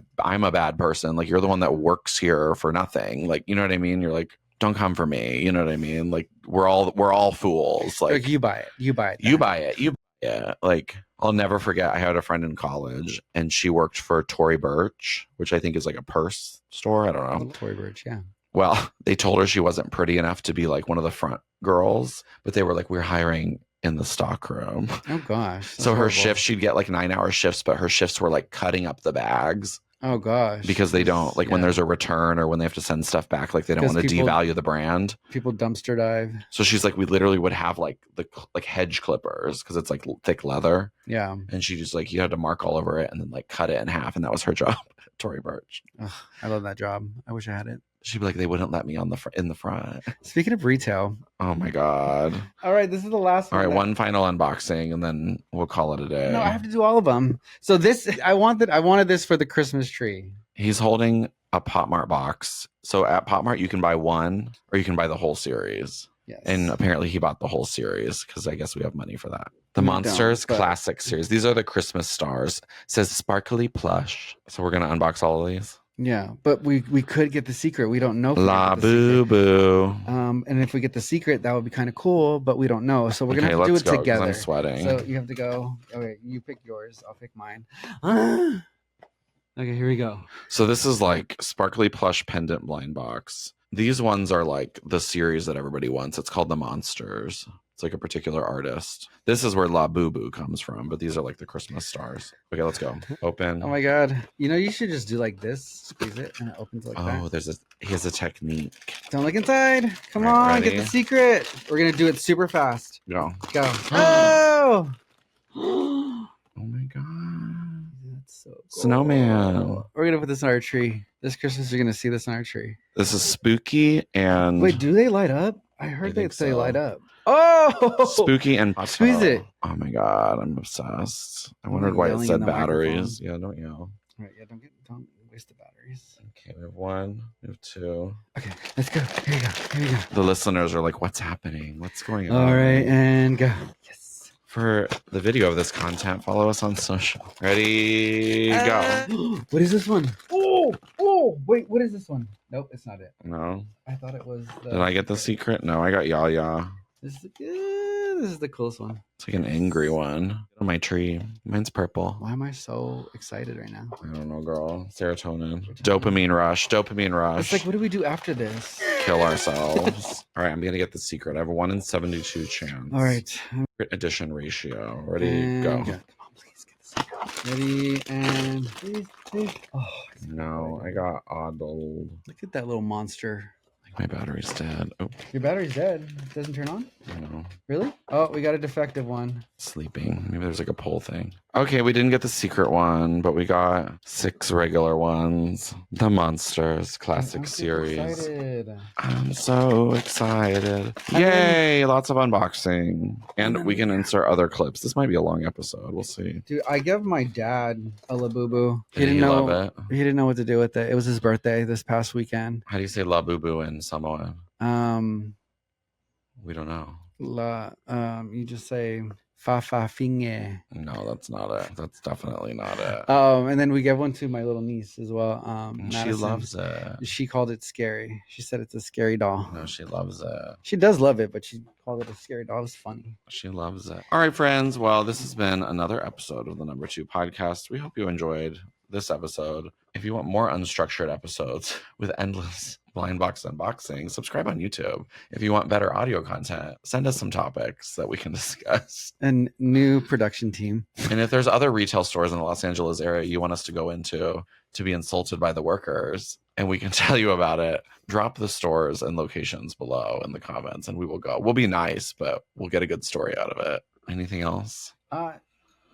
Speaker 5: a bad person. Like you're the one that works here for nothing. Like you know what I mean? You're like, don't come for me. You know what I mean? Like we're all fools. Like
Speaker 1: you buy it. You buy it.
Speaker 5: You buy it. You buy it. Like I'll never forget. I had a friend in college, and she worked for Tory Burch, which I think is like a purse store. I don't know.
Speaker 1: Tory Burch, yeah.
Speaker 5: Well, they told her she wasn't pretty enough to be like one of the front girls, but they were like, we're hiring in the stock room.
Speaker 1: Oh gosh.
Speaker 5: So her shifts, she'd get like 9-hour shifts, but her shifts were like cutting up the bags.
Speaker 1: Oh gosh.
Speaker 5: Because they don't like when there's a return or when they have to send stuff back, like they don't want to devalue the brand.
Speaker 1: People dumpster dive.
Speaker 5: So she's like, we literally would have like the hedge clippers because it's like thick leather.
Speaker 1: Yeah.
Speaker 5: And she just like, you had to mark all over it and then like cut it in half, and that was her job. Tory Burch.
Speaker 1: Ugh, I love that job. I wish I had it.
Speaker 5: She'd be like, they wouldn't let me on in the front.
Speaker 1: Speaking of retail.
Speaker 5: Oh my God.
Speaker 1: All right, this is the last one.
Speaker 5: All right, one final unboxing and then we'll call it a day.
Speaker 1: No, I have to do all of them. So this, I wanted this for the Christmas tree.
Speaker 5: He's holding a Pop Mart box. So at Pop Mart, you can buy one or you can buy the whole series.
Speaker 1: Yes.
Speaker 5: And apparently he bought the whole series because I guess we have money for that. The Monsters Classic Series. These are the Christmas stars. It says sparkly plush. So we're going to unbox all of these.
Speaker 1: Yeah, but we could get the secret. We don't know.
Speaker 5: Labubu.
Speaker 1: And if we get the secret, that would be kind of cool, but we don't know. So we're gonna have to do it together.
Speaker 5: I'm sweating.
Speaker 1: So you have to go. Okay, you pick yours. I'll pick mine. Okay, here we go.
Speaker 5: So this is like sparkly plush pendant blind box. These ones are like the series that everybody wants. It's called the Monsters. It's like a particular artist. This is where Labubu comes from, but these are like the Christmas stars. Okay, let's go. Open.
Speaker 1: Oh my God. You know, you should just do like this. Squeeze it and it opens like that.
Speaker 5: Oh, he has a technique.
Speaker 1: Don't look inside. Come
Speaker 5: Right,
Speaker 1: on,
Speaker 5: ready?
Speaker 1: get the secret. We're going to do it super fast.
Speaker 5: Go.
Speaker 1: Go. Oh!
Speaker 5: Oh my God.
Speaker 1: That's so cool.
Speaker 5: Snowman.
Speaker 1: We're going to put this on our tree. This Christmas, you're going to see this on our tree.
Speaker 5: This is spooky and...
Speaker 1: Wait, do they light up? I heard they say
Speaker 5: so.
Speaker 1: light up. Oh!
Speaker 5: Spooky and...
Speaker 1: Squeeze it.
Speaker 5: Oh my God, I'm obsessed. I wondered why it said batteries. Yeah, don't yell.
Speaker 1: All right, yeah, don't waste the batteries.
Speaker 5: Okay, we have one, we have two.
Speaker 1: Okay, let's go. Here we go.
Speaker 5: The listeners are like, what's happening? What's going on?
Speaker 1: All right, and go. Yes.
Speaker 5: For the video of this content, follow us on social. Ready, go.
Speaker 1: What is this one? Oh, wait, what is this one? Nope, it's not it.
Speaker 5: No.
Speaker 1: I thought it was the...
Speaker 5: Did I get the secret? No, I got Yaya.
Speaker 1: This is the coolest one.
Speaker 5: It's like an angry one on my tree. Mine's purple.
Speaker 1: Why am I so excited right now?
Speaker 5: I don't know, girl. Serotonin. Dopamine rush.
Speaker 1: It's like, what do we do after this?
Speaker 5: Kill ourselves. All right, I'm going to get the secret. I have a 1 in 72 chance.
Speaker 1: All right.
Speaker 5: Secret addition ratio. Ready,
Speaker 1: And
Speaker 5: go.
Speaker 1: Come on, please get the secret. Ready, and please. Oh,
Speaker 5: No, I got oddled.
Speaker 1: look at that little monster.
Speaker 5: My battery's dead. Oh,
Speaker 1: Your battery's dead. It doesn't turn on?
Speaker 5: no.
Speaker 1: Really? Oh, we got a defective one.
Speaker 5: Sleeping. Maybe there's like a pull thing. Okay, we didn't get the secret one, but we got 6 regular ones. The Monsters Classic
Speaker 1: I'm so
Speaker 5: Series.
Speaker 1: excited.
Speaker 5: I'm so excited. Yay! Lots of unboxing. And we can insert other clips. This might be a long episode. We'll see.
Speaker 1: Dude, I gave my dad a Labubu.
Speaker 5: Did he love it?
Speaker 1: He didn't know what to do with it. It was his birthday this past weekend.
Speaker 5: How do you say Labubu in Samoan? We don't know.
Speaker 1: You just say Fafafinge.
Speaker 5: No, that's not it. That's definitely not it.
Speaker 1: And then we gave one to my little niece as well.
Speaker 5: She
Speaker 1: Madison.
Speaker 5: loves it.
Speaker 1: She called it scary. She said it's a scary doll.
Speaker 5: No, she loves it.
Speaker 1: She does love it, but she called it a scary doll. It was funny.
Speaker 5: She loves it. All right, friends. Well, this has been another episode of the Number 2 podcast. We hope you enjoyed this episode. If you want more unstructured episodes with endless blind box unboxing, subscribe on YouTube. If you want better audio content, send us some topics that we can discuss.
Speaker 1: And new production team.
Speaker 5: And if there's other retail stores in the Los Angeles area you want us to go into to be insulted by the workers, and we can tell you about it, drop the stores and locations below in the comments and we will go. We'll be nice, but we'll get a good story out of it. Anything else?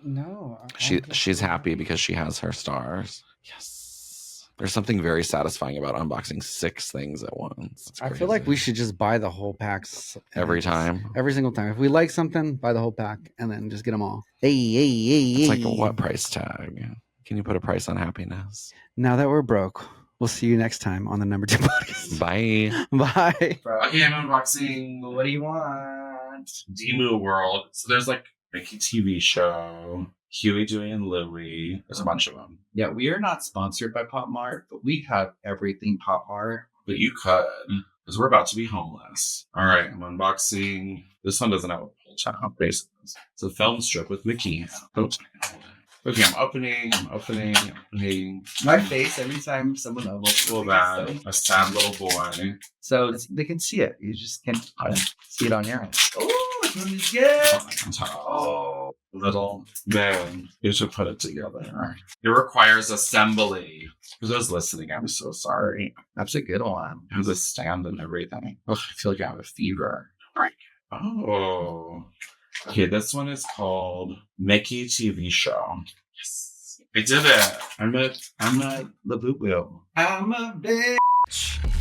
Speaker 1: No. I
Speaker 5: She's
Speaker 1: don't think so.
Speaker 5: happy because she has her stars. Yes. There's something very satisfying about unboxing 6 things at once. It's
Speaker 1: I feel like we
Speaker 5: crazy.
Speaker 1: should just buy the whole packs
Speaker 5: Every time.
Speaker 1: Every single time. If we like something, buy the whole pack and then just get them all. Hey.
Speaker 5: It's like, what price tag? Can you put a price on happiness?
Speaker 1: Now that we're broke, we'll see you next time on the number 2 podcast.
Speaker 5: Bye.
Speaker 1: Bye.
Speaker 2: Okay, I'm unboxing. What do you want? Demu World. So there's like Mickey TV show, Huey, Dewey, and Louie. There's a bunch of them.
Speaker 3: Yeah, we are not sponsored by Pop Mart, but we have everything Pop Mart.
Speaker 2: But you could, because we're about to be homeless. All right, I'm unboxing. This one doesn't have a pull tab, basically. It's a film strip with Mickey. Okay, I'm opening.
Speaker 3: My face every time someone opens
Speaker 2: Little bag, a sad little boy.
Speaker 3: So they can see it. You just can't see it on your end. Oh, it's really good.
Speaker 2: Oh, little man. You should put it together. It requires assembly. For those listening, I'm so sorry.
Speaker 3: That's a good one.
Speaker 2: It has a stand and everything. Oh, I feel like I have a fever. All right. Oh. Okay, this one is called Mickey TV Show. Yes. I did it. I'm a Labubu.
Speaker 3: I'm a bitch.